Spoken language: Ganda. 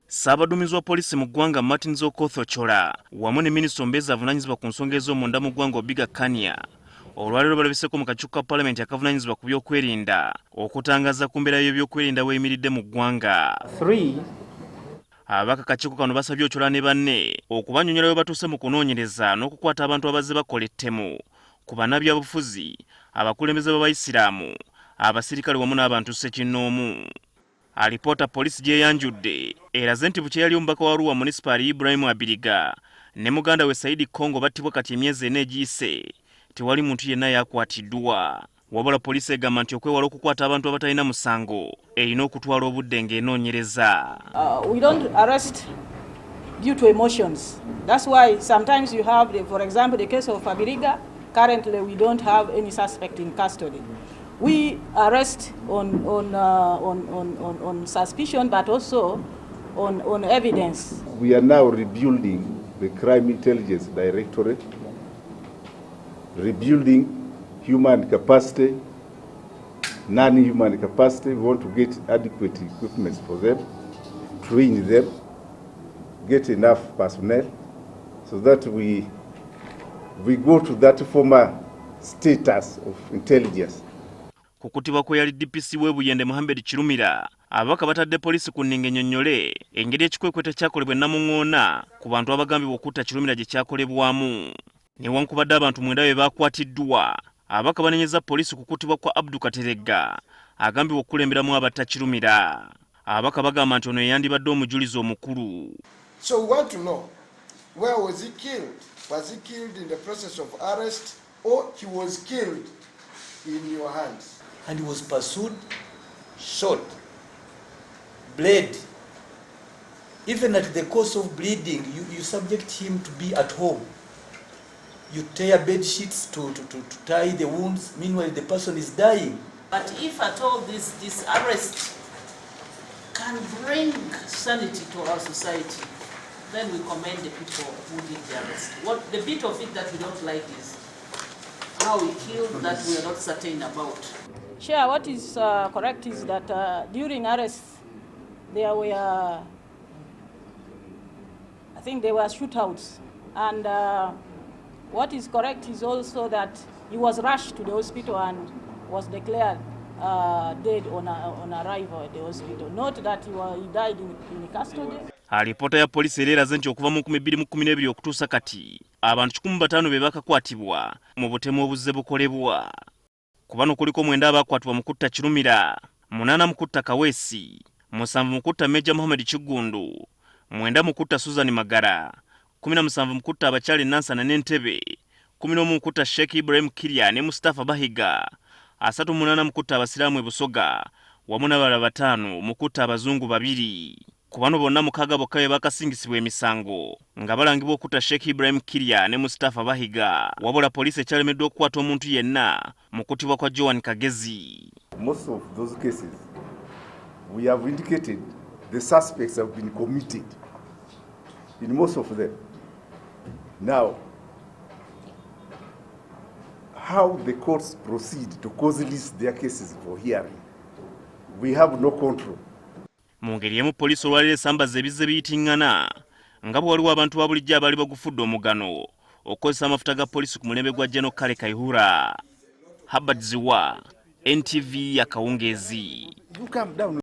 Ssaabaduumizi wa poliisi mu ggwanga Martin Zokothochola wamu ne minisita omubeezi avunaanyizibwa ku nsonga ez'omunda mu ggwanga Obiga Kania olwaleero balabiseko mu kakiiko ka palamenti akavunaanyizibwa ku byokwerinda okutangaza ku mbeera y'ebyokwerinda w'eyimiridde mu ggwanga. Abaka kakiiko kano basabye Ochola ne banne okubannyonnyola bwe batuuse mu kunoonyereza n'okukwata abantu abazze bakola ettemu ku bannabyabufuzi, abakulembeze b'Abayisiraamu, abasirikale wamu n'abantu ssekinnoomu. Alipoota poliisi gyeyanjudde eraze nti bukye yali omubaka wa Arua Munisipaali Ibrahim Abiriga ne mugandawe Saidi Kongo battibwa kati emyezi 4 egiyise tewali muntu yenna yaakwatiddwa. Wabula poliisi egamba nti okwewala okukwata abantu abatalina musango erina okutwala obudde ng'enoonyereza. We don't arrest due to emotions. That's why sometimes you have, for example, the case of Abiriga. Currently, we don't have any suspect in custody. We arrest on suspicion, but also on evidence. We are now rebuilding the Crime Intelligence Directorate, rebuilding human capacity, non-human capacity. We want to get adequate equipment for them, train them, get enough personnel, so that we go to that former status of intelligence. Kukutibwa kweali DPC w'Ebuyende Muhammad Kirumira, ababaka batadde poliisi ku nninga ennyonnyole engeri ekikwekwete kyakolebwa ennamuŋŋoona ku bantu abagambibwa okutta Kirumira gye kyakolebwamu. Newankubadde abantu 9 be baakwatiddwa, ababaka banenyeza poliisi kukutibwa kwa Abdu Kateregga agambibwa okukulemberamu abatta Kirumira. Ababaka bagamba nti ono yeyandibadde omujulizi omukulu. So we want to know, where was he killed? Was he killed in the process of arrest, or he was killed in your hands? And he was pursued, shot, bled. Even at the course of bleeding, you subject him to be at home. You tear bed sheets to tie the wounds. Meanwhile, the person is dying. But if at all this arrest can bring sanity to our society, then we commend the people who did the arrest. What the bit of it that we don't like is how he killed, that we are not certain about. Sure, what is correct is that during arrest there were, I think there were shootouts, and what is correct is also that he was rushed to the hospital and was declared dead on arrival at the hospital. Not that he died in custody. Alipoota ya poliisi era eraze nti okuva mu 2012 okutuusa kati abantu 105 be bakakwatibwa mu butemu obuzze bukolebwa. Ku bano kuliko 9 abaakwatibwa mu kutta Kirumira, 8 mu kutta Kaweesi, 7 mu kutta Meja Muhammad Kigundu, 9 mu kutta Susan Magara, 17 mu kutta abakyala Nansana n'Entebe, 11 mu kutta Sheikh Ibrahim Kirya ne Mustafa Bahiga, 38 mu kutta abasiraamu e Busoga, wamu n'abalala 5 mu kutta abazungu 2. Ku bano bonna 6 bokka be bakasingisibwa emisango nga balangibwa okutta Sheikh Ibrahim Kirya ne Mustafa Bahiga. Wabula poliisi ekyalemeddwa okukwata omuntu yenna mu kutibwa kwa Joan Kagezi. Most of those cases, we have indicated the suspects have been committed in most of them. Now, how the courts proceed to cause list their cases for hearing, we have no control. Mu ngeri emu poliisi olwaleero esambaza ebizze biyitiŋŋana nga bwe waliwo abantu ba bulijjo abaali bagufudde omugano okukozesa amafuta ga poliisi ku mulembe gwa General Kale Kayihura. Habad Ziwa, NTV Akawungeezi.